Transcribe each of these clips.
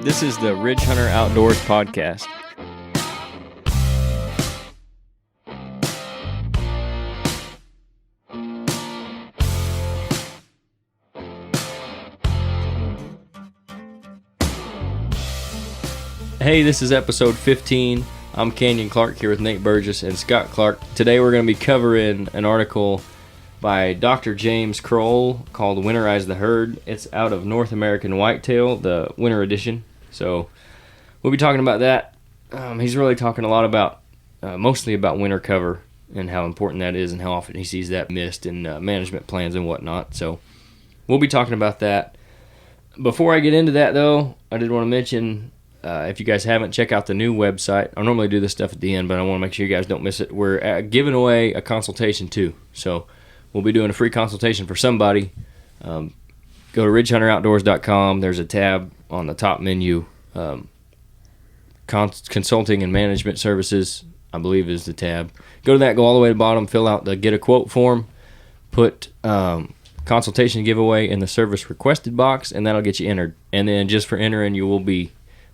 This is the Ridge Hunter Outdoors podcast. Hey, this is episode 15. I'm Canyon Clark here with Nate Burgess and Scott Clark. Today we're going to be covering an article by Dr. James Kroll called Winterize the Herd. It's out of North American Whitetail, the winter edition. So we'll be talking about that. He's really talking a lot about, mostly about winter cover and how important that is and how often he sees that missed in management plans and whatnot. So we'll be talking about that. Before I get into that, though, I did want to mention, if you guys haven't, check out the new website. I normally do this stuff at the end, but I want to make sure you guys don't miss it. We're giving away a consultation, too. So we'll be doing a free consultation for somebody. Go to ridgehunteroutdoors.com. There's a tab on the top menu. Consulting and management services, I believe, is the tab. Go to that, go all the way to the bottom, fill out the get a quote form, put consultation giveaway in the service requested box, and that'll get you entered. And then just for entering, we'll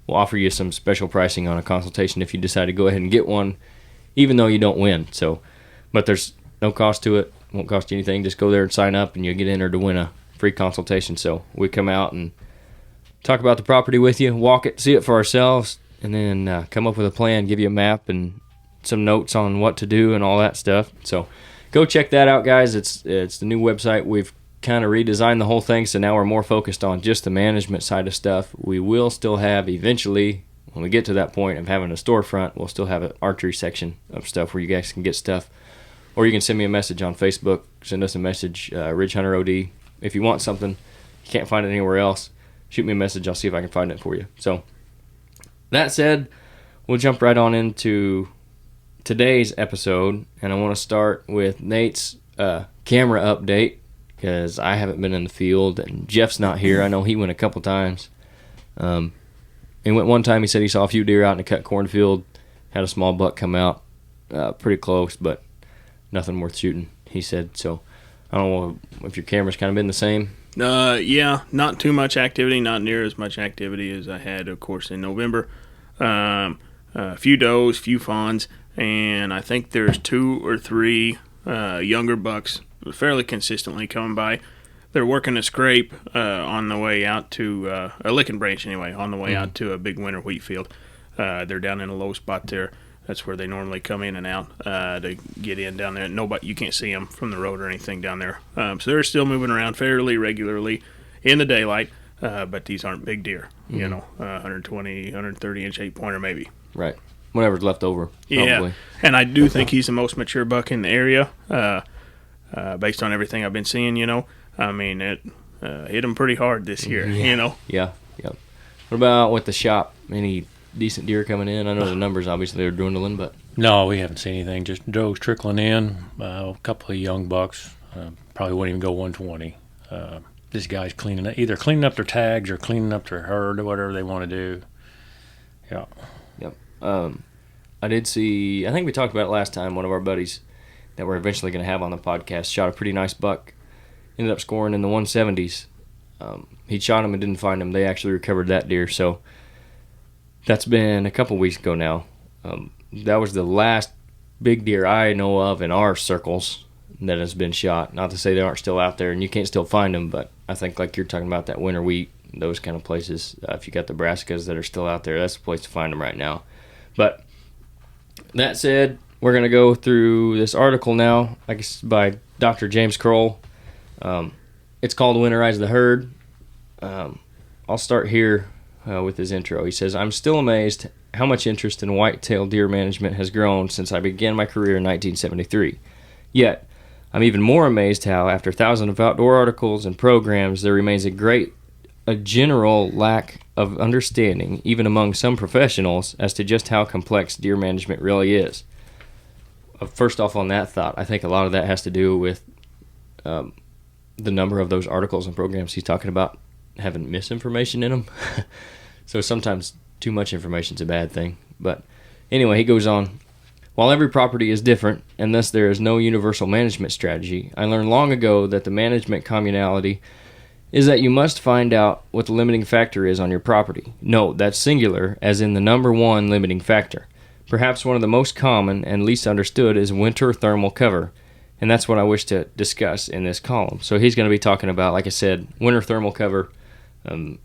offer you some special pricing on a consultation if you decide to go ahead and get one, even though you don't win. So, but there's no cost to it. Won't cost you anything. Just go there and sign up, and you'll get entered to win a free consultation. So we come out and talk about the property with you, walk it, see it for ourselves, and then come up with a plan, give you a map and some notes on what to do and all that stuff. So go check that out, guys. It's the new website. We've kind of redesigned the whole thing, so now we're more focused on just the management side of stuff. We will still have, eventually, when we get to that point of having a storefront, we'll still have an archery section of stuff where you guys can get stuff. Or you can send me a message on Facebook, send us a message, Ridge Hunter OD. If you want something, you can't find it anywhere else, shoot me a message. I'll see if I can find it for you. So that said, we'll jump right on into today's episode, and I want to start with Nate's camera update, because I haven't been in the field, and Jeff's not here. I know he went a couple times. He went one time. He said he saw a few deer out in a cut cornfield, had a small buck come out pretty close, but nothing worth shooting, he said. So I don't know if your camera's kind of been the same. Yeah, not too much activity, not near as much activity as I had, of course, in November. A few does, few fawns, and I think there's 2 or 3 younger bucks fairly consistently coming by. They're working a scrape on the way out to a licking branch anyway, on the way out to a big winter wheat field. They're down in a low spot there. That's where they normally come in and out to get in down there. You can't see them from the road or anything down there. So they're still moving around fairly regularly in the daylight, but these aren't big deer. 120, 130 inch 8-pointer maybe. Right. Whatever's left over. Probably. Yeah, and I do think he's the most mature buck in the area, based on everything I've been seeing. I mean, it hit him pretty hard this year. Yeah. What about with the shop? Any decent deer coming in? I know the numbers obviously are dwindling, but no, we haven't seen anything. Just does trickling in. A couple of young bucks. Probably wouldn't even go 120. This guy's either cleaning up their tags or cleaning up their herd or whatever they want to do. Yeah. Yep. I did see, I think we talked about it last time, one of our buddies that we're eventually going to have on the podcast shot a pretty nice buck. Ended up scoring in the 170s. He shot him and didn't find him. They actually recovered that deer. So that's been a couple weeks ago now. That was the last big deer I know of in our circles that has been shot. Not to say they aren't still out there and you can't still find them, but I think like you're talking about that winter wheat, those kind of places, if you got the brassicas that are still out there, that's the place to find them right now. But that said, we're going to go through this article now, I guess by Dr. James Kroll. It's called Winterize the Herd. I'll start here with his intro. He says, I'm still amazed how much interest in whitetail deer management has grown since I began my career in 1973. Yet, I'm even more amazed how, after thousands of outdoor articles and programs, there remains a general lack of understanding, even among some professionals, as to just how complex deer management really is. First off, on that thought, I think a lot of that has to do with the number of those articles and programs he's talking about having misinformation in them. So sometimes too much information is a bad thing. But anyway, he goes on. While every property is different, and thus there is no universal management strategy, I learned long ago that the management communality is that you must find out what the limiting factor is on your property. Note, that's singular, as in the number one limiting factor. Perhaps one of the most common and least understood is winter thermal cover, and that's what I wish to discuss in this column. So he's going to be talking about, like I said, winter thermal cover,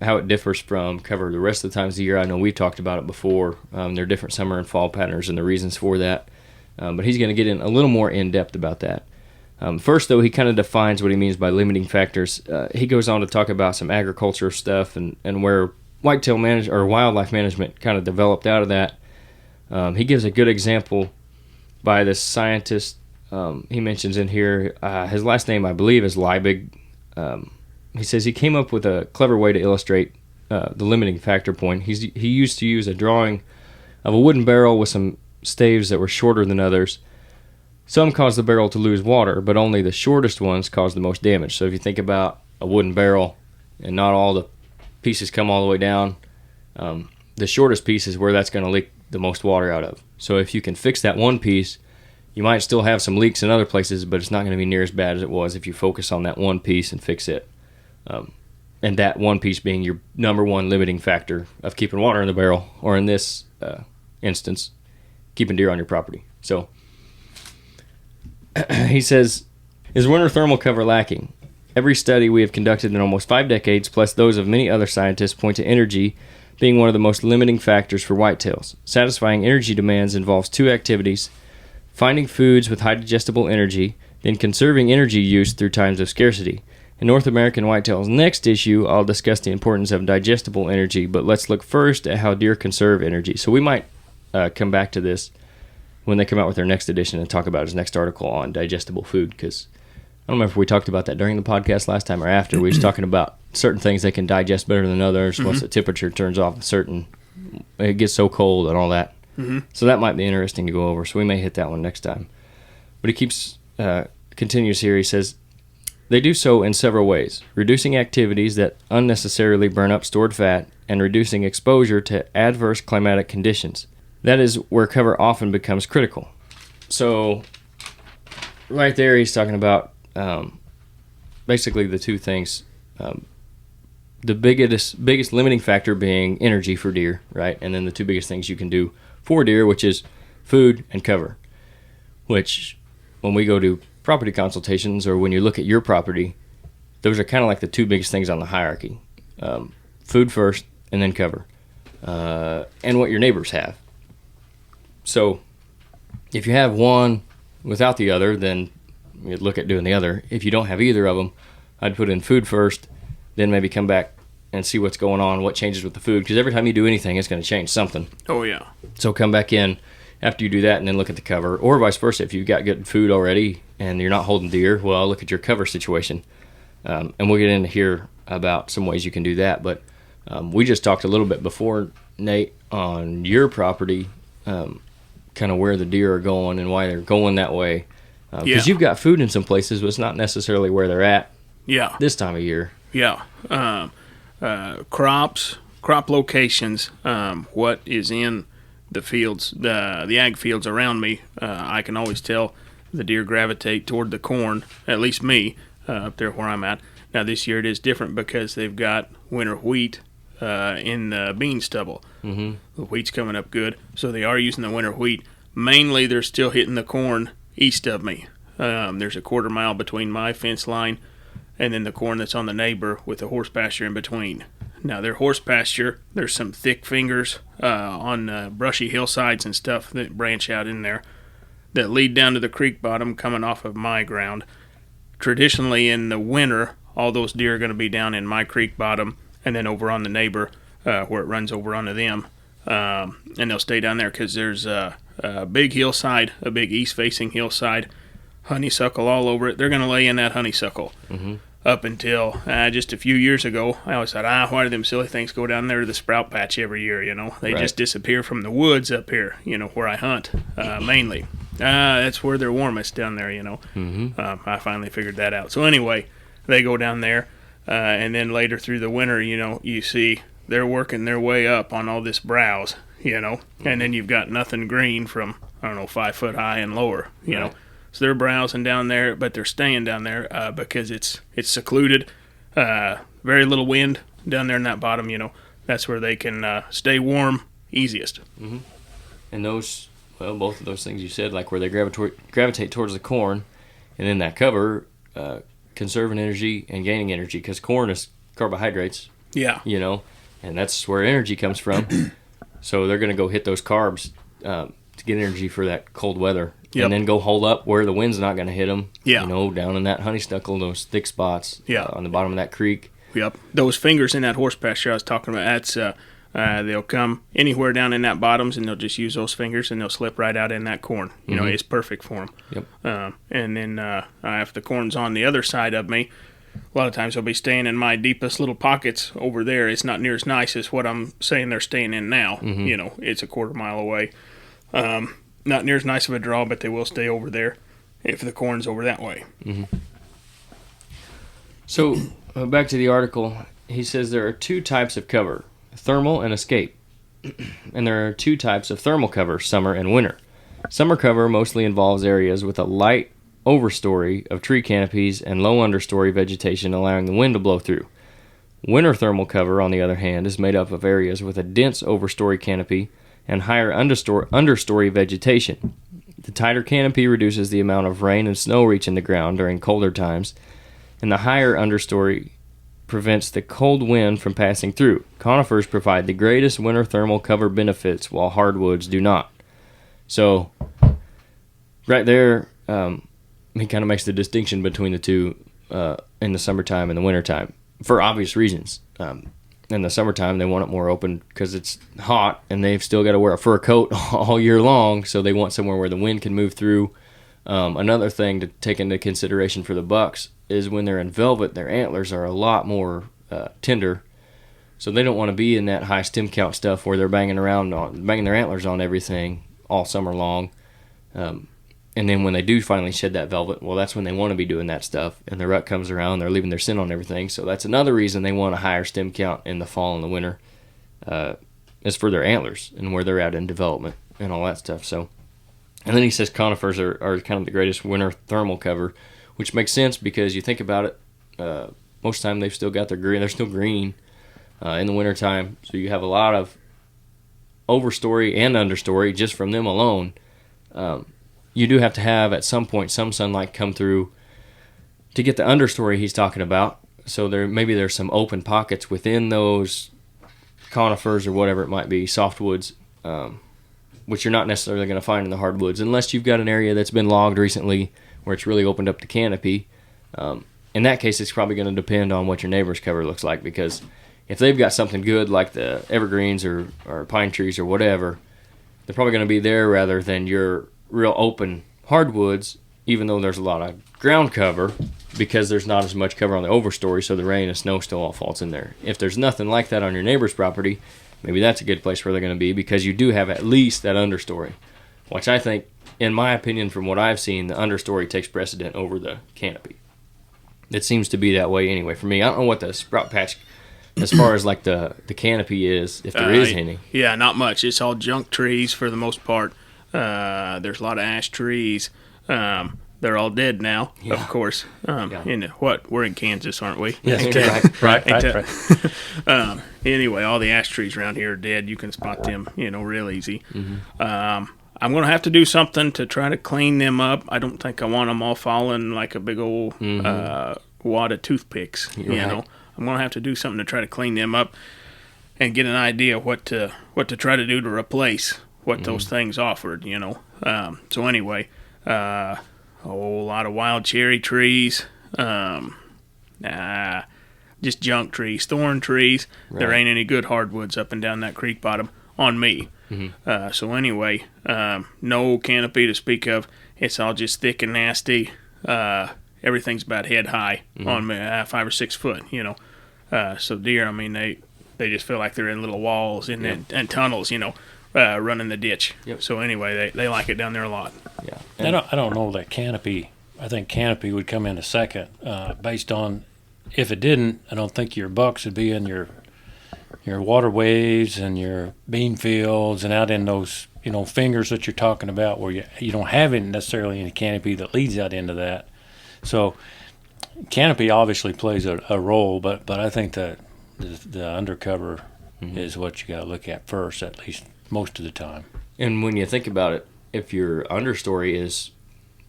how it differs from cover the rest of the times of the year. I know we've talked about it before. There are different summer and fall patterns and the reasons for that, but he's going to get in a little more in-depth about that. First, though, he kind of defines what he means by limiting factors. He goes on to talk about some agriculture stuff and where whitetail wildlife management kind of developed out of that. He gives a good example by this scientist he mentions in here. His last name, I believe, is Liebig. He says he came up with a clever way to illustrate the limiting factor point. He used to use a drawing of a wooden barrel with some staves that were shorter than others. Some cause the barrel to lose water, but only the shortest ones cause the most damage. So if you think about a wooden barrel and not all the pieces come all the way down, the shortest piece is where that's going to leak the most water out of. So if you can fix that one piece, you might still have some leaks in other places, but it's not going to be near as bad as it was if you focus on that one piece and fix it. And that one piece being your number one limiting factor of keeping water in the barrel, or in this instance, keeping deer on your property. So he says, is winter thermal cover lacking? Every study we have conducted in almost 5 decades, plus those of many other scientists, point to energy being one of the most limiting factors for whitetails. Satisfying energy demands involves 2 activities: finding foods with high digestible energy, then conserving energy use through times of scarcity. In North American Whitetail's next issue, I'll discuss the importance of digestible energy, but let's look first at how deer conserve energy. So we might come back to this when they come out with their next edition and talk about his next article on digestible food, because I don't remember if we talked about that during the podcast last time or after. We was talking about certain things they can digest better than others once the temperature turns off it gets so cold and all that. So that might be interesting to go over, so we may hit that one next time. But he continues here. He says, they do so in several ways: reducing activities that unnecessarily burn up stored fat, and reducing exposure to adverse climatic conditions. That is where cover often becomes critical. So right there he's talking about basically the 2 things. The biggest limiting factor being energy for deer, right? And then the 2 biggest things you can do for deer, which is food and cover, which when we go to property consultations, or when you look at your property, those are kind of like the 2 biggest things on the hierarchy. Food first, and then cover. And what your neighbors have. So if you have one without the other, then you'd look at doing the other. If you don't have either of them, I'd put in food first, then maybe come back and see what's going on, what changes with the food, because every time you do anything, it's going to change something. Oh, yeah. So come back in after you do that and then look at the cover, or vice versa. If you've got good food already and you're not holding deer, well, look at your cover situation. And we'll get into here about some ways you can do that. But we just talked a little bit before, Nate, on your property, kind of where the deer are going and why they're going that way. Because you've got food in some places, but it's not necessarily where they're at this time of year. Yeah. Crop locations, what is in the fields, the ag fields around me, I can always tell the deer gravitate toward the corn, at least me, up there where I'm at. Now this year it is different because they've got winter wheat in the bean stubble. The wheat's coming up good, so they are using the winter wheat. Mainly they're still hitting the corn east of me. There's a 1/4 mile between my fence line and then the corn that's on the neighbor with the horse pasture in between. Now their horse pasture, there's some thick fingers on brushy hillsides and stuff that branch out in there that lead down to the creek bottom coming off of my ground. Traditionally in the winter, all those deer are going to be down in my creek bottom and then over on the neighbor where it runs over onto them. And they'll stay down there because there's a big hillside, a big east-facing hillside, honeysuckle all over it. They're going to lay in that honeysuckle. Up until just a few years ago, I always thought, why do them silly things go down there to the sprout patch every year, you know? They just disappear from the woods up here, you know, where I hunt, mainly. That's where they're warmest down there, you know. I finally figured that out. So anyway, they go down there, and then later through the winter, you know, you see they're working their way up on all this browse, you know, and then you've got nothing green from, 5 foot high and lower, you know. So they're browsing down there, but they're staying down there because it's secluded. very little wind down there in that bottom. That's where they can stay warm easiest. Mm-hmm. And those, well, both of those things you said, like where they gravitate towards the corn, and in that cover, conserving energy and gaining energy, because corn is carbohydrates. Yeah. And that's where energy comes from. So they're going to go hit those carbs to get energy for that cold weather. Yep. And then go hole up where the wind's not going to hit them. Yeah. Down in that honeysuckle, those thick spots on the bottom of that creek. Yep. Those fingers in that horse pasture I was talking about, that's they'll come anywhere down in that bottoms, and they'll just use those fingers, and they'll slip right out in that corn. It's perfect for them. Yep. And then if the corn's on the other side of me, a lot of times they'll be staying in my deepest little pockets over there. It's not near as nice as what I'm saying they're staying in now. Mm-hmm. It's a quarter mile away. Not near as nice of a draw, but they will stay over there if the corn's over that way. Mm-hmm. So back to the article, he says there are two types of cover, thermal and escape. And there are two types of thermal cover, summer and winter. Summer cover mostly involves areas with a light overstory of tree canopies and low understory vegetation allowing the wind to blow through. Winter thermal cover, on the other hand, is made up of areas with a dense overstory canopy and higher understory vegetation. The tighter canopy reduces the amount of rain and snow reaching the ground during colder times, and the higher understory prevents the cold wind from passing through. Conifers provide the greatest winter thermal cover benefits, while hardwoods do not. So, right there, he kind of makes the distinction between the two in the summertime and the wintertime, for obvious reasons. In the summertime, they want it more open because it's hot, and they've still got to wear a fur coat all year long, so they want somewhere where the wind can move through. Another thing to take into consideration for the bucks is when they're in velvet, their antlers are a lot more tender, so they don't want to be in that high stem count stuff where they're banging their antlers on everything all summer long. And then when they do finally shed that velvet, well, that's when they want to be doing that stuff. And the rut comes around, they're leaving their scent on everything. So that's another reason they want a higher stem count in the fall and the winter, is for their antlers and where they're at in development and all that stuff. So, and then he says conifers are kind of the greatest winter thermal cover, which makes sense because you think about it, most of the time they've still got their green. They're still green in the wintertime. So you have a lot of overstory and understory just from them alone. You do have to have, at some point, some sunlight come through to get the understory he's talking about. So there's some open pockets within those conifers or whatever it might be, softwoods, which you're not necessarily going to find in the hardwoods unless you've got an area that's been logged recently where it's really opened up the canopy. In that case, it's probably going to depend on what your neighbor's cover looks like, because if they've got something good like the evergreens or pine trees or whatever, they're probably going to be there rather than your real open hardwoods, even though there's a lot of ground cover, because there's not as much cover on the overstory, so the rain and snow still all falls in there. If there's nothing like that on your neighbor's property, maybe that's a good place where they're going to be, because you do have at least that understory, which I think, in my opinion, from what I've seen, the understory takes precedent over the canopy. It seems to be that way anyway for me. I don't know what the sprout patch, as far as like the canopy is, if there is any. Yeah, not much. It's all junk trees for the most part. There's a lot of ash trees. They're all dead now, of course. We're in Kansas, aren't we? Yes, right. Anyway, all the ash trees around here are dead. You can spot them, real easy. Mm-hmm. I'm going to have to do something to try to clean them up. I don't think I want them all falling like a big old wad of toothpicks. Right. I'm going to have to do something to try to clean them up and get an idea what to try to do to replace what those things offered, So anyway, a whole lot of wild cherry trees, just junk trees, thorn trees. Right. There ain't any good hardwoods up and down that creek bottom on me. Mm-hmm. So anyway, no canopy to speak of. It's all just thick and nasty. Everything's about head high on me, 5 or 6 foot, So deer, they just feel like they're in little walls and tunnels, running the ditch. Yep. So anyway, they like it down there a lot. Yeah. And I don't know that canopy. I think canopy would come in a second, based on, if it didn't, I don't think your bucks would be in your waterways and your bean fields and out in those fingers that you're talking about, where you don't have necessarily any canopy that leads out into that. So Canopy obviously plays a role, but I think that the undercover is what you got to look at first, at least most of the time. And when you think about it, if your understory is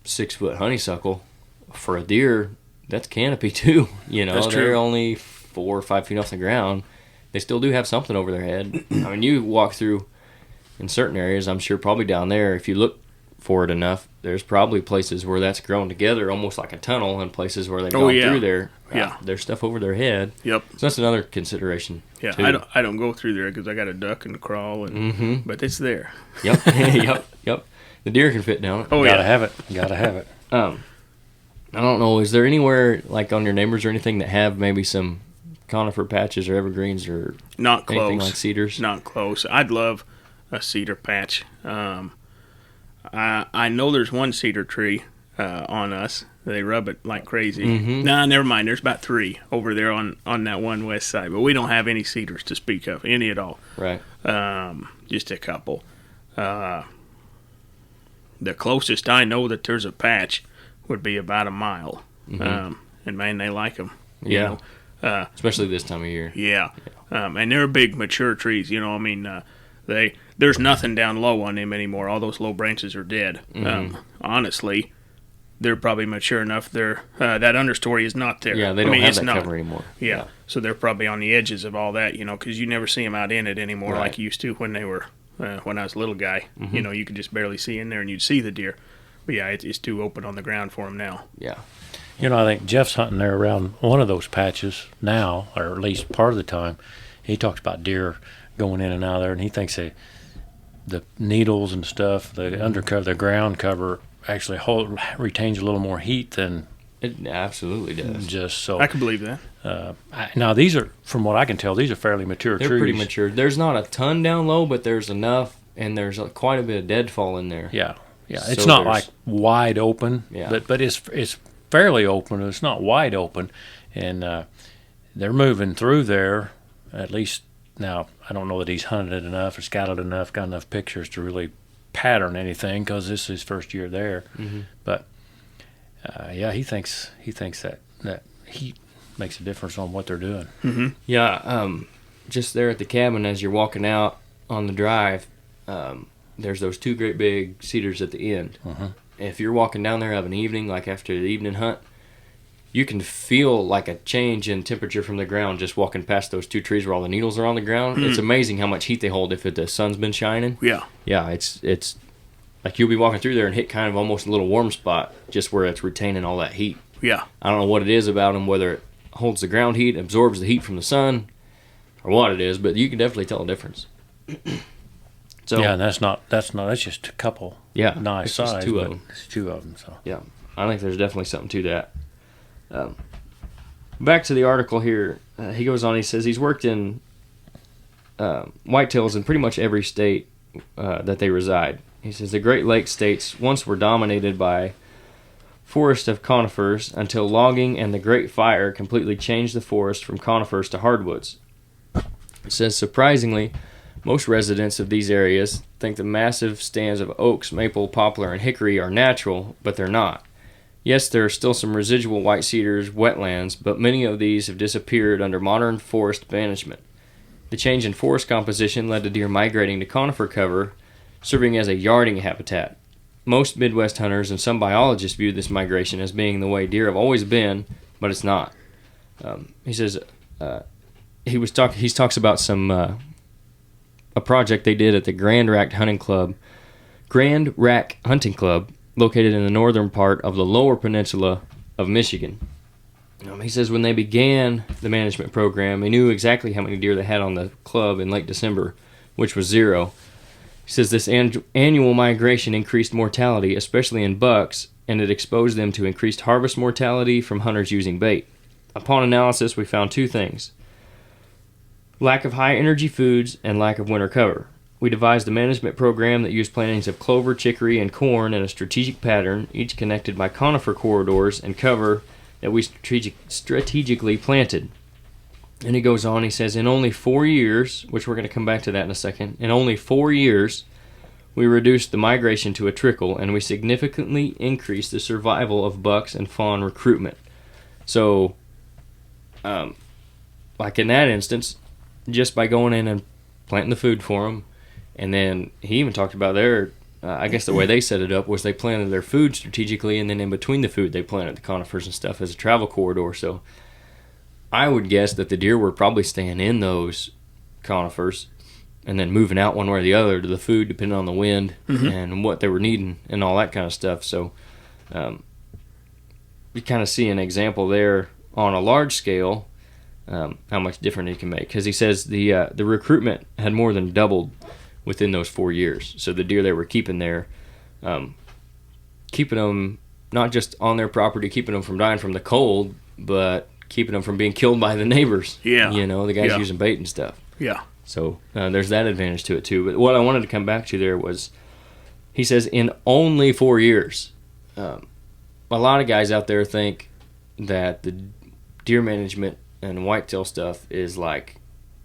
6-foot honeysuckle, for a deer, that's canopy too. You know, That's true. they're only 4 or 5 feet off the ground. They still do have something over their head. I mean, you walk through in certain areas, I'm sure probably down there, if you look for it enough, there's probably places where that's grown together almost like a tunnel, and places where they've gone through there. Yeah. There's stuff over their head. Yep. So that's another consideration. Yeah, too. I don't go through there because I got a duck and a crawl, but it's there. Yep. Yep. The deer can fit down it. Oh, Gotta yeah. have it. Gotta have it. I don't know. Is there anywhere like on your neighbors or anything that have maybe some conifer patches or evergreens or Not anything close. like cedars? Not close. I'd love a cedar patch. I know there's one cedar tree on us. They rub it like crazy. Nah, never mind. There's about 3 over there on that one west side, but we don't have any cedars to speak of, any at all. Right. Just a couple. The closest I know that there's a patch would be about a mile. And man, they like them. Yeah. Especially this time of year. Yeah. And they're big, mature trees. You know, I mean, there's nothing down low on them anymore. All those low branches are dead. Honestly, they're probably mature enough. That understory is not there. Yeah, they don't have it's that not. cover anymore. Yeah. So they're probably on the edges of all that, you know, because you never see them out in it anymore Right. like you used to when they were, when I was a little guy. You know, you could just barely see in there and you'd see the deer. But yeah, it's too open on the ground for them now. Yeah. You know, I think Jeff's hunting there around one of those patches now, or at least part of the time. He talks about deer going in and out of there, and he thinks the needles and stuff, the undercover, the ground cover, actually retains a little more heat than It absolutely does. just so. I can believe that. Now, these are, from what I can tell, these are fairly mature They're trees. pretty mature. There's not a ton down low, but there's enough, and there's quite a bit of deadfall in there. Yeah. So It's not there's- like wide open, Yeah. but it's fairly open. It's not wide open, and they're moving through there. At least now, I don't know that he's hunted it enough or scouted enough, got enough pictures to really pattern anything because this is his first year there. But yeah, he thinks that heat makes a difference on what they're doing. Yeah, just there at the cabin as you're walking out on the drive, there's those 2 great big cedars at the end. If you're walking down there of an evening, like after the evening hunt, you can feel like a change in temperature from the ground just walking past those 2 trees where all the needles are on the ground. It's amazing how much heat they hold if the sun's been shining. Yeah. Yeah, it's like you'll be walking through there and hit kind of almost a little warm spot just where it's retaining all that heat. Yeah. I don't know what it is about them, whether it holds the ground heat, absorbs the heat from the sun, or what it is, but you can definitely tell a difference. So Yeah, and that's just a couple. Yeah, nice it's just size. 2 of but them. It's 2 of them. So Yeah, I think there's definitely something to that. Back to the article here, he goes on. He says he's worked in whitetails in pretty much every state that they reside. He says the Great Lakes states once were dominated by forests of conifers until logging and the Great Fire completely changed the forest from conifers to hardwoods. It says surprisingly, most residents of these areas think the massive stands of oaks, maple, poplar, and hickory are natural, but they're not. Yes, there are still some residual white cedars wetlands, but many of these have disappeared under modern forest management. The change in forest composition led to deer migrating to conifer cover, serving as a yarding habitat. Most Midwest hunters and some biologists view this migration as being the way deer have always been, but it's not. He says he talks about some a project they did at the Grand Rack Hunting Club, located in the northern part of the lower peninsula of Michigan. He says when they began the management program, they knew exactly how many deer they had on the club in late December, which was 0. He says this annual migration increased mortality, especially in bucks, and it exposed them to increased harvest mortality from hunters using bait. Upon analysis, we found 2 things: lack of high-energy foods and lack of winter cover. We devised a management program that used plantings of clover, chicory, and corn in a strategic pattern, each connected by conifer corridors and cover that we strategically planted. And he goes on, he says, in only 4 years, which we're going to come back to that in a second, in only 4 years, we reduced the migration to a trickle, and we significantly increased the survival of bucks and fawn recruitment. So, like in that instance, just by going in and planting the food for them, and then he even talked about their, I guess the way they set it up was they planted their food strategically, and then in between the food they planted the conifers and stuff as a travel corridor. So I would guess that the deer were probably staying in those conifers and then moving out one way or the other to the food depending on the wind and what they were needing and all that kind of stuff. So you kind of see an example there on a large scale how much different it can make, because he says the recruitment had more than doubled within those 4 years. So the deer they were keeping there, keeping them not just on their property, keeping them from dying from the cold, but keeping them from being killed by the neighbors. Yeah. You know, the guys using bait and stuff. Yeah. So there's that advantage to it too. But what I wanted to come back to there was, he says in only 4 years, a lot of guys out there think that the deer management and whitetail stuff is like,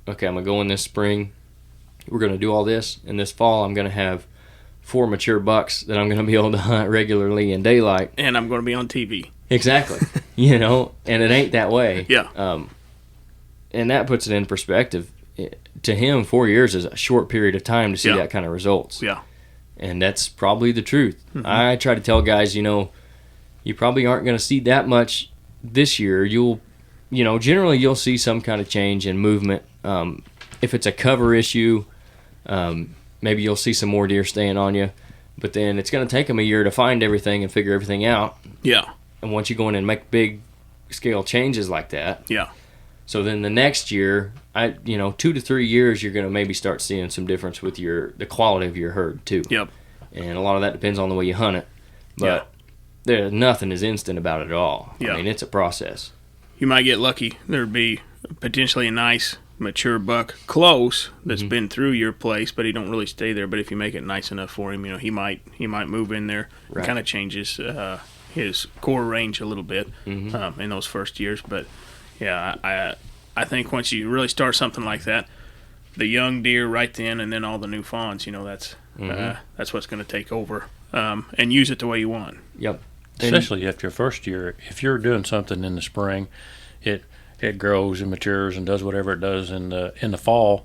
okay, I'm going to go in this spring, we're going to do all this, and this fall I'm going to have 4 mature bucks that I'm going to be able to hunt regularly in daylight. And I'm going to be on TV. Exactly. You know, and it ain't that way. Yeah. And that puts it in perspective. To him, 4 years is a short period of time to see that kind of results. Yeah. And that's probably the truth. I try to tell guys, you know, you probably aren't going to see that much this year. Generally you'll see some kind of change in movement. If it's a cover issue, maybe you'll see some more deer staying on you. But then it's going to take them a year to find everything and figure everything out. Yeah. And once you go in and make big scale changes like that, Yeah. so then the next year, 2 to 3 years, you're going to maybe start seeing some difference with the quality of your herd too. Yep. And a lot of that depends on the way you hunt it. But there's nothing is instant about it at all. Yeah. I mean, it's a process. You might get lucky. There'd be potentially a nice mature buck close that's been through your place, but he don't really stay there. But if you make it nice enough for him, he might move in there. Right. It kind of changes his core range a little bit in those first years. But yeah, I think once you really start something like that, the young deer right then, and then all the new fawns, that's what's going to take over, and use it the way you want. Yep. Especially if your first year, if you're doing something in the spring, it grows and matures and does whatever it does in the fall.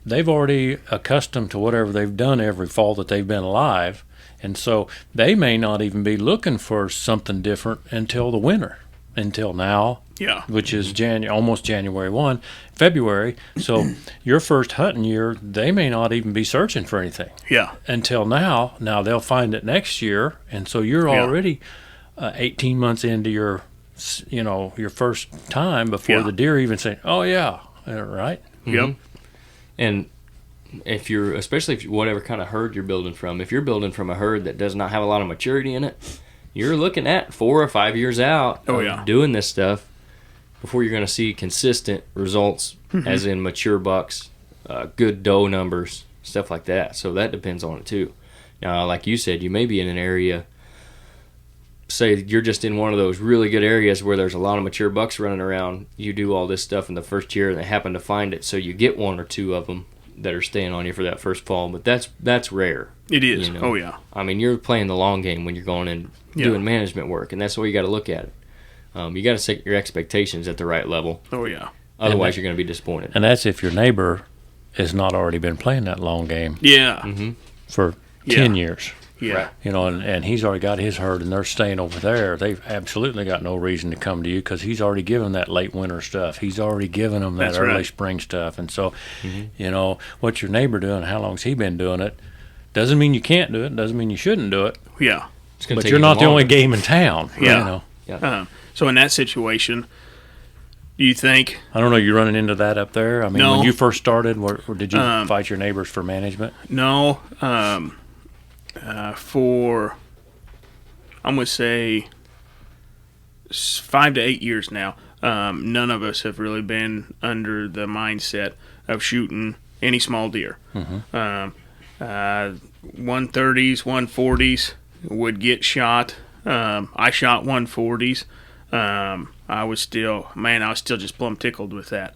They've already accustomed to whatever they've done every fall that they've been alive, and so they may not even be looking for something different until the winter, until now. Yeah. Which is almost January 1, February. So your first hunting year, they may not even be searching for anything. Yeah. Until now. Now they'll find it next year, and so you're already 18 months into your first time before the deer even say, "Oh yeah, right." Yep. And especially if whatever kind of herd you're building from, if you're building from a herd that does not have a lot of maturity in it, you're looking at 4 or 5 years out of doing this stuff before you're going to see consistent results, as in mature bucks, good doe numbers, stuff like that. So that depends on it too. Now, like you said, you may be in an area, say you're just in one of those really good areas where there's a lot of mature bucks running around. You do all this stuff in the first year and they happen to find it, so you get 1 or 2 of them that are staying on you for that first fall, but that's rare. It is. Oh, yeah. I mean, you're playing the long game when you're going in doing management work, and that's the way you got to look at it. You got to set your expectations at the right level. Oh, yeah. Otherwise, you're going to be disappointed. And that's if your neighbor has not already been playing that long game. Yeah. For 10 years. Yeah. Right. And he's already got his herd, and they're staying over there. They've absolutely got no reason to come to you because he's already given that late winter stuff. He's already given them that early spring stuff. And so, what's your neighbor doing? How long's he been doing it? Doesn't mean you can't do it. Doesn't mean you shouldn't do it. Yeah. But you're not the only game in town. Yeah. So in that situation, do you think? I don't know. You running into that up there? I mean, No. when you first started, did you fight your neighbors for management? No. For I'm gonna say 5 to 8 years now, none of us have really been under the mindset of shooting any small deer. 130s, 140s would get shot. I shot 140s. I was still just plumb tickled with that.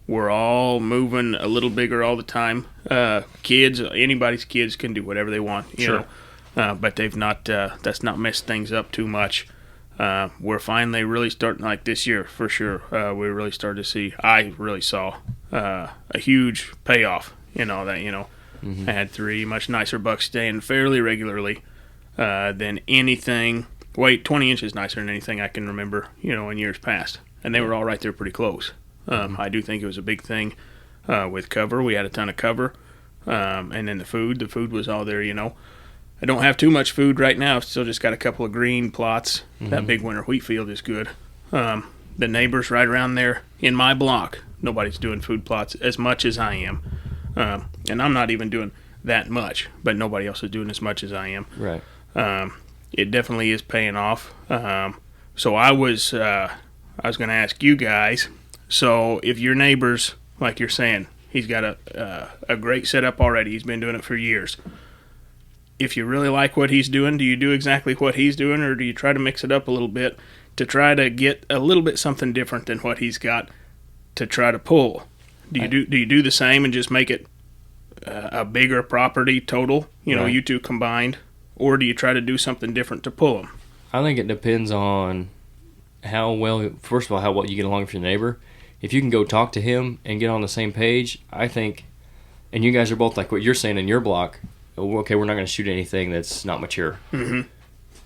We're all moving a little bigger all the time. Anybody's kids can do whatever they want, you know. But they've not. That's not messed things up too much. we're finally really starting, like this year for sure. We really started to see. I really saw a huge payoff. I had 3 much nicer bucks staying fairly regularly than anything. 20 inches nicer than anything I can remember. In years past, and they were all right there, pretty close. I do think it was a big thing with cover. We had a ton of cover, and then the food. The food was all there. I don't have too much food right now. I've still just got a couple of green plots. That big winter wheat field is good. The neighbors right around there in my block, nobody's doing food plots as much as I am. And I'm not even doing that much, but nobody else is doing as much as I am. Right. It definitely is paying off. So I was going to ask you guys, so if your neighbors, like you're saying, he's got a great setup already. He's been doing it for years. If you really like what he's doing, do you do exactly what he's doing, or do you try to mix it up a little bit to try to get a little bit something different than what he's got to try to pull? Do you do the same and just make it a bigger property total, Right. you two combined, or do you try to do something different to pull them? I think it depends on how well you get along with your neighbor. If you can go talk to him and get on the same page, I think, and you guys are both like what you're saying in your block, okay, we're not going to shoot anything that's not mature. Mm-hmm.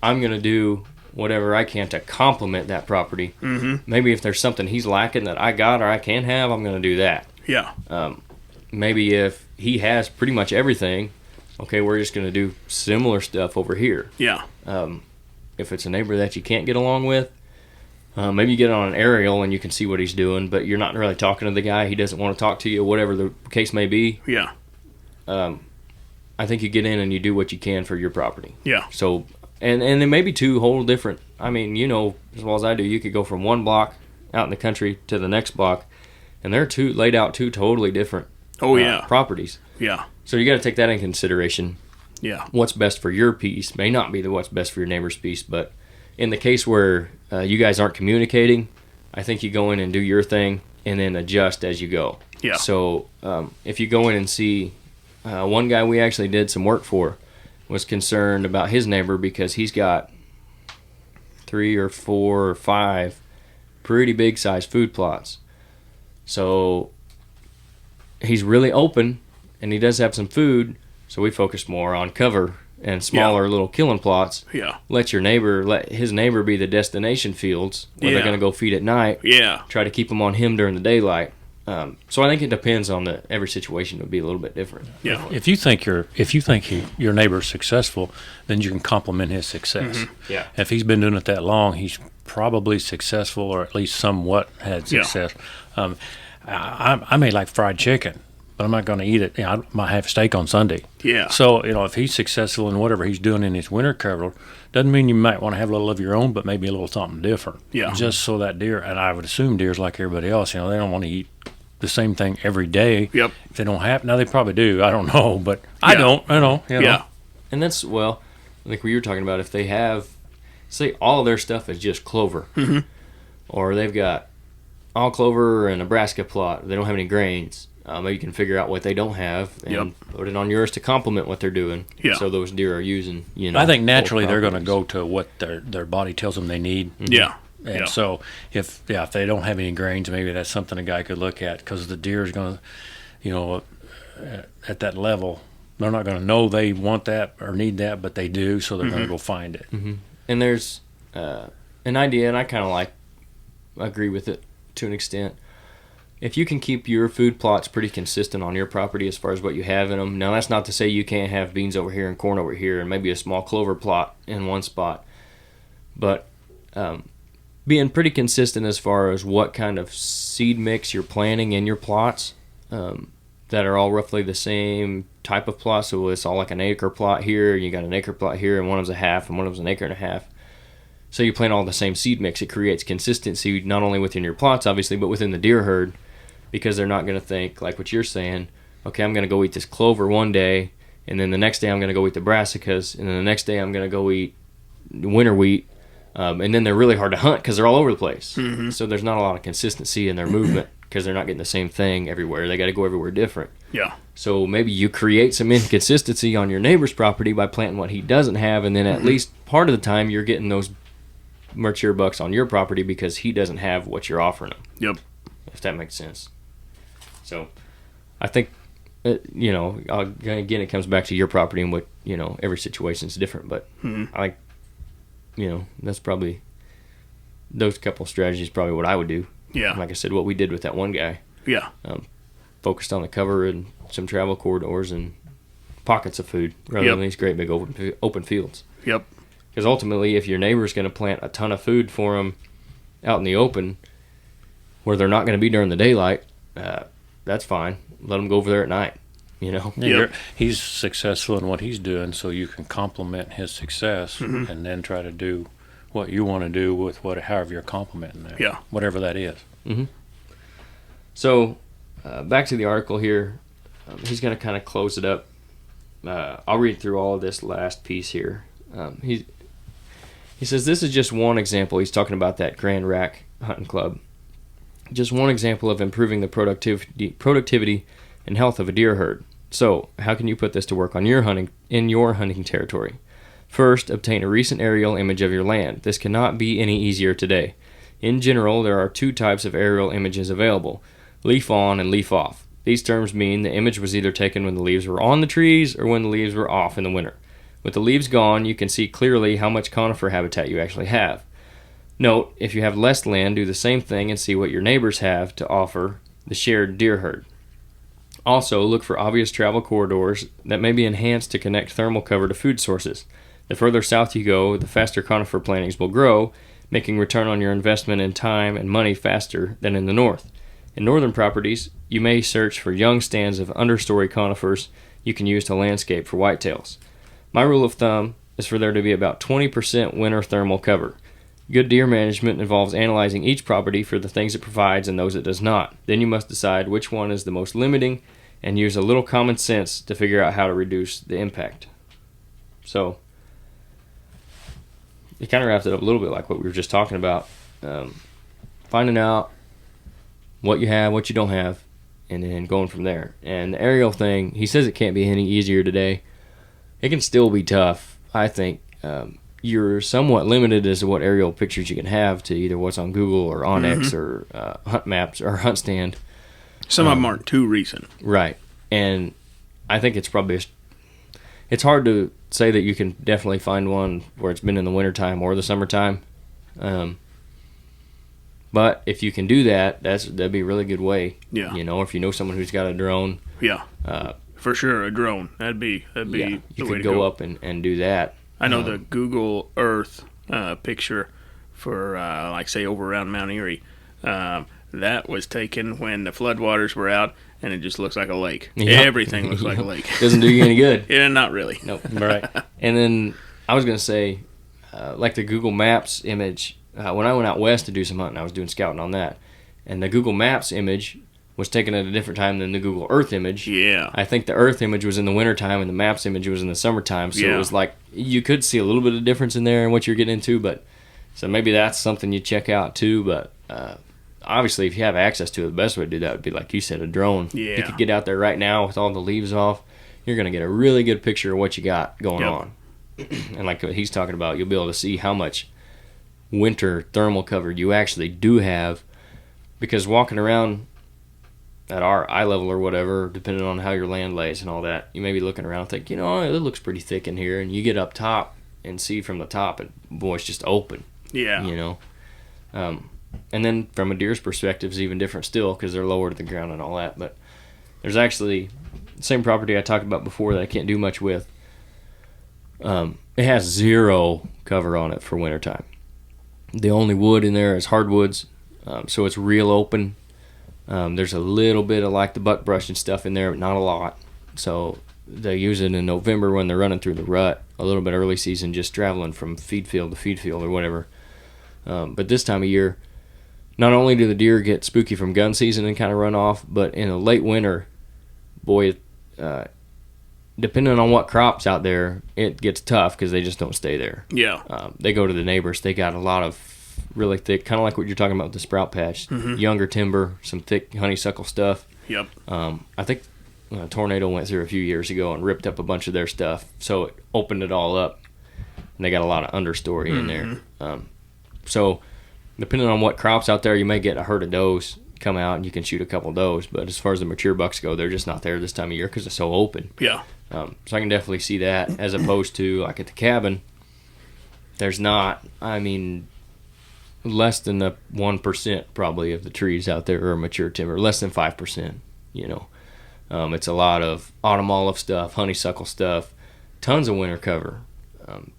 I'm going to do whatever I can to complement that property. Mm-hmm. Maybe if there's something he's lacking that I got or I can have, I'm going to do that. Yeah. Maybe if he has pretty much everything, okay, we're just going to do similar stuff over here. Yeah. If it's a neighbor that you can't get along with, maybe you get on an aerial and you can see what he's doing, but you're not really talking to the guy. He doesn't want to talk to you, whatever the case may be. Yeah. I think you get in and you do what you can for your property. Yeah. So, and there may be 2 whole different, I mean, as well as I do, you could go from one block out in the country to the next block, and they're laid out 2 totally different properties. Yeah. So you got to take that in consideration. Yeah. What's best for your piece may not be what's best for your neighbor's piece, but in the case where you guys aren't communicating, I think you go in and do your thing and then adjust as you go. Yeah. So if you go in and see one guy we actually did some work for was concerned about his neighbor because he's got 3 or 4 or 5 pretty big sized food plots. So he's really open and he does have some food, so we focused more on cover and smaller little killing plots. Yeah. Let his neighbor be the destination fields where they're going to go feed at night. Yeah. Try to keep them on him during the daylight. So I think it depends on every situation would be a little bit different. Yeah. If you think your neighbor's successful, then you can complement his success. Mm-hmm. Yeah. If he's been doing it that long, he's probably successful, or at least somewhat had success. I may like fried chicken, but I'm not going to eat it. I might have steak on Sunday. Yeah. So if he's successful in whatever he's doing in his winter cover, doesn't mean you might want to have a little of your own, but maybe a little something different. Yeah. Just so that deer, and I would assume deer's like everybody else. They don't want to eat the same thing every day. Yep. If they don't have, now they probably do. I don't know, but I don't. Yeah. And that's, like what you were talking about, if they have, say all of their stuff is just clover, or they've got all clover and Nebraska plot, they don't have any grains, maybe you can figure out what they don't have and put it on yours to complement what they're doing. Yeah. So those deer are using, I think naturally they're going to go to what their body tells them they need. Yeah. And so if they don't have any grains, maybe that's something a guy could look at, because the deer is going to, at that level, they're not going to know they want that or need that, but they do, so they're going to go find it. Mm-hmm. And there's an idea, and I kind of agree with it to an extent. If you can keep your food plots pretty consistent on your property as far as what you have in them, now that's not to say you can't have beans over here and corn over here and maybe a small clover plot in one spot, but being pretty consistent as far as what kind of seed mix you're planting in your plots that are all roughly the same type of plot. So it's all like an acre plot here, you got an acre plot here, and one of them's a half, and one of them's an acre and a half. So you plant all the same seed mix. It creates consistency not only within your plots, obviously, but within the deer herd, because they're not going to think, like what you're saying, okay, I'm going to go eat this clover one day, and then the next day I'm going to go eat the brassicas, and then the next day I'm going to go eat winter wheat. And then they're really hard to hunt because they're all over the place. Mm-hmm. So there's not a lot of consistency in their movement because they're not getting the same thing everywhere. They got to go everywhere different. Yeah. So maybe you create some inconsistency on your neighbor's property by planting what he doesn't have, and then at least part of the time you're getting those mature bucks on your property because he doesn't have what you're offering him. Yep. If that makes sense. So, I think, again, it comes back to your property and what, every situation is different. But that's probably, those couple strategies probably what I would do. Yeah. Like I said, what we did with that one guy. Yeah. Focused on the cover and some travel corridors and pockets of food rather than these great big open fields. Yep. Because ultimately, if your neighbor's going to plant a ton of food for them out in the open where they're not going to be during the daylight, that's fine. Let them go over there at night, Yeah, he's successful in what he's doing, so you can complement his success and then try to do what you want to do with however you're complimenting that. Yeah. Whatever that is. Mm-hmm. So, back to the article here. He's going to kind of close it up. I'll read through all of this last piece here. He says this is just one example. He's talking about that Grand Rack Hunting Club. Just one example of improving the productivity and health of a deer herd. So, how can you put this to work in your hunting territory? First, obtain a recent aerial image of your land. This cannot be any easier today. In general, there are two types of aerial images available: leaf on and leaf off. These terms mean the image was either taken when the leaves were on the trees or when the leaves were off in the winter. With the leaves gone, you can see clearly how much conifer habitat you actually have. Note, if you have less land, do the same thing and see what your neighbors have to offer the shared deer herd. Also, look for obvious travel corridors that may be enhanced to connect thermal cover to food sources. The further south you go, the faster conifer plantings will grow, making return on your investment in time and money faster than in the north. In northern properties, you may search for young stands of understory conifers you can use to landscape for whitetails. My rule of thumb is for there to be about 20% winter thermal cover. Good deer management involves analyzing each property for the things it provides and those it does not. Then you must decide which one is the most limiting and use a little common sense to figure out how to reduce the impact. So, it kind of wraps it up a little bit like what we were just talking about. Finding out what you have, what you don't have, and then going from there. And the aerial thing, he says it can't be any easier today. It can still be tough, I think. You're somewhat limited as to what aerial pictures you can have to either what's on Google or Onyx or Hunt Maps or Hunt Stand. Some of them aren't too recent. Right. And I think it's probably it's hard to say that you can definitely find one where it's been in the wintertime or the summertime. But if you can do that, that'd be a really good way. Yeah. If you know someone who's got a drone. Yeah. For sure, a drone. That'd be You the way could to go up and do that. I know the Google Earth picture for, say, over around Mount Erie. That was taken when the floodwaters were out, and it just looks like a lake. Yep. Everything looks like a lake. Doesn't do you any good. Yeah, not really. Nope. Right. And then I was going to say, like the Google Maps image, when I went out west to do some hunting, I was doing scouting on that. And the Google Maps image was taken at a different time than the Google Earth image. Yeah. I think the Earth image was in the wintertime and the Maps image was in the summertime. So it was like you could see a little bit of difference in there and what you're getting into. But so maybe that's something you check out too. But obviously, if you have access to it, the best way to do that would be, like you said, a drone. Yeah. You could get out there right now with all the leaves off. You're going to get a really good picture of what you got going on. And like he's talking about, you'll be able to see how much winter thermal cover you actually do have. Because walking around at our eye level or whatever, depending on how your land lays and all that, you may be looking around and think, it looks pretty thick in here. And you get up top and see from the top, and boy, it's just open. Yeah. And then from a deer's perspective, it's even different still because they're lower to the ground and all that. But there's actually the same property I talked about before that I can't do much with. It has zero cover on it for wintertime. The only wood in there is hardwoods, so it's real open. There's a little bit of like the buckbrush and stuff in there, but not a lot. So they use it in November when they're running through the rut, a little bit early season, just traveling from feed field to feed field or whatever. But this time of year, not only do the deer get spooky from gun season and kind of run off, but in the late winter, boy, depending on what crops out there, it gets tough because they just don't stay there. Yeah. They go to the neighbors. They got a lot of really thick, kind of like what you're talking about with the sprout patch, younger timber, some thick honeysuckle stuff. Yep. I think a tornado went through a few years ago and ripped up a bunch of their stuff, so it opened it all up, and they got a lot of understory in there. So depending on what crops out there, you may get a herd of does come out and you can shoot a couple does. But as far as the mature bucks go, they're just not there this time of year because it's so open. Yeah. So I can definitely see that, as opposed to like at the cabin, there's not, I mean, less than the 1% probably of the trees out there are mature timber, less than 5%, you know. It's a lot of autumn olive stuff, honeysuckle stuff, tons of winter cover.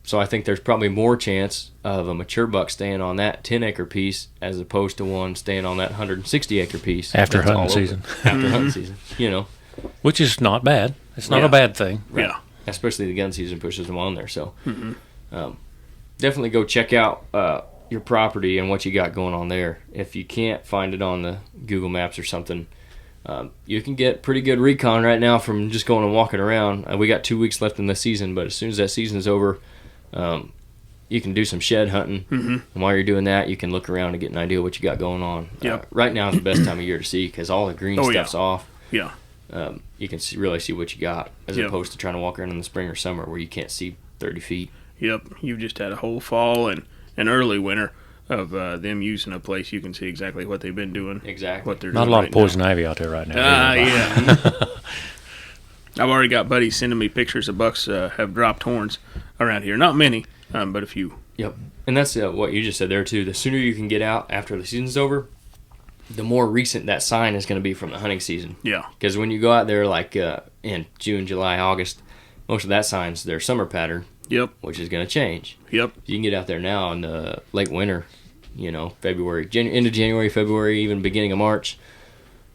So I think there's probably more chance of a mature buck staying on that 10-acre piece as opposed to one staying on that 160-acre piece. After hunting season. After hunting season, you know. Which is not bad. It's not a bad thing. Right. Yeah. Especially the gun season pushes them on there. So definitely go check out your property and what you got going on there. If you can't find it on the Google Maps or something, you can get pretty good recon right now from just going and walking around. We got 2 weeks left in the season, but as soon as that season's over, you can do some shed hunting. And while you're doing that, you can look around and get an idea of what you got going on. Yep. Right now is the best time of year to see because all the green stuff's off. Yeah. You can really see what you got as opposed to trying to walk around in the spring or summer where you can't see 30 feet. Yep. You've just had a whole fall and an early winter of them using a place. You can see exactly what they've been doing. Exactly. What they're Not doing a lot right of poison ivy out there right now. Yeah. I've already got buddies sending me pictures of bucks have dropped horns around here. Not many, but a few. Yep. And that's what you just said there, too. The sooner you can get out after the season's over, the more recent that sign is going to be from the hunting season. Yeah. Because when you go out there like in June, July, August, most of that sign's their summer pattern. Yep. Which is going to change. Yep. You can get out there now in the late winter, you know, February, end of January, February, even beginning of March.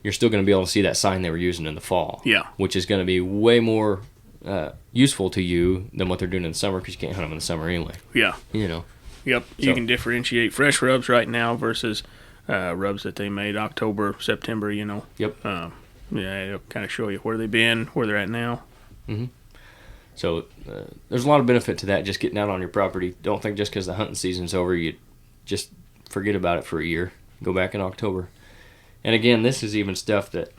You're still going to be able to see that sign they were using in the fall. Yeah. Which is going to be way more useful to you than what they're doing in the summer because you can't hunt them in the summer anyway. Yeah. You know. Yep. You can differentiate fresh rubs right now versus rubs that they made October, September, you know. Yep. Yeah, it'll kind of show you where they've been, where they're at now. Mm-hmm. So there's a lot of benefit to that, just getting out on your property. Don't think just because the hunting season's over, you just forget about it for a year. Go back in October. And again, this is even stuff that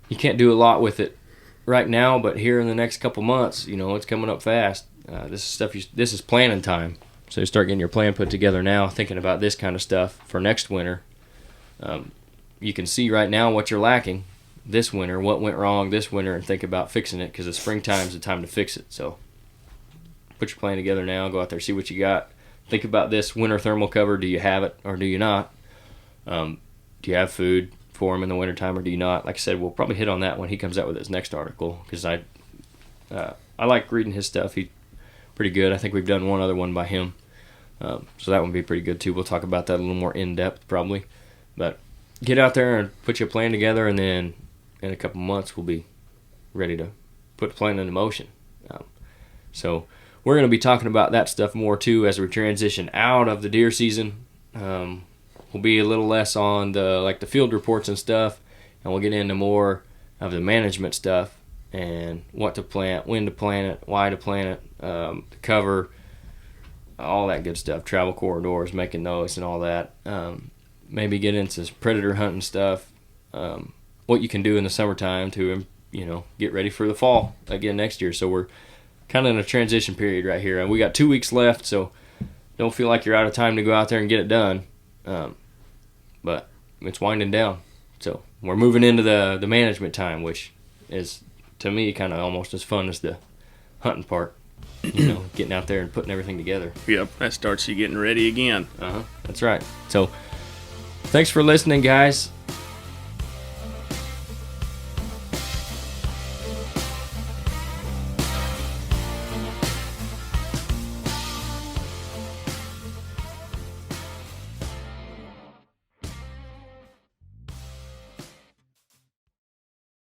you can't do a lot with it right now, but here in the next couple months, you know, it's coming up fast. This is stuff. This is planning time. So you start getting your plan put together now, thinking about this kind of stuff for next winter. You can see right now what you're lacking this winter, what went wrong this winter, and think about fixing it because the springtime's the time to fix it. So put your plan together now, go out there, see what you got. Think about this winter thermal cover. Do you have it or do you not? Do you have food for him in the wintertime or do you not? Like I said, we'll probably hit on that when he comes out with his next article because I like reading his stuff. He's pretty good. I think we've done one other one by him. So that would be pretty good too. We'll talk about that a little more in depth probably. But get out there and put your plan together, and then in a couple months we'll be ready to put the plan into motion. So we're going to be talking about that stuff more too as we transition out of the deer season. We'll be a little less on the field reports and stuff, and we'll get into more of the management stuff and what to plant, when to plant it, why to plant it, the cover, all that good stuff, travel corridors, making those and all that. Maybe get into some predator hunting stuff, what you can do in the summertime to, you know, get ready for the fall again next year. So we're kind of in a transition period right here. And we got 2 weeks left, so don't feel like you're out of time to go out there and get it done. But it's winding down. So we're moving into the management time, which is, to me, kind of almost as fun as the hunting part. You know, getting out there and putting everything together. Yep, that starts you getting ready again. That's right. So thanks for listening, guys.